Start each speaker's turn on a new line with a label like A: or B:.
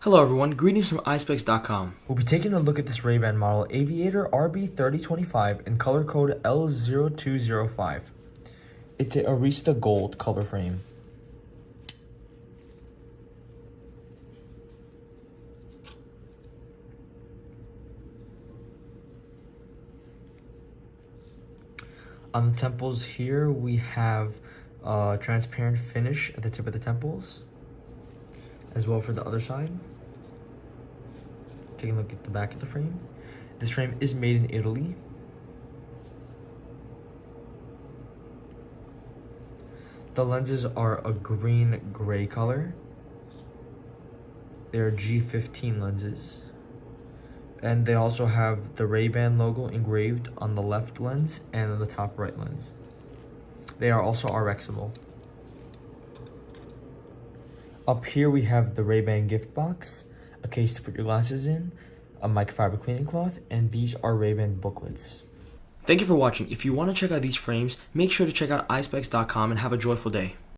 A: Hello everyone, greetings from Eyespecs.com.
B: We'll be taking a look at this Ray-Ban model Aviator RB3025 in color code L0205. It's an Arista gold color frame. On the temples here, we have a transparent finish at the tip of the temples, as well for the other side. Taking a look at the back of the frame. This frame is made in Italy. The lenses are a green-gray color. They are G15 lenses. And they also have the Ray-Ban logo engraved on the left lens and on the top right lens. They are also RXable. Up here we have the Ray-Ban gift box, a case to put your glasses in, a microfiber cleaning cloth, and these are Ray-Ban booklets.
A: Thank you for watching. If you want to check out these frames, make sure to check out Eyespecs.com and have a joyful day.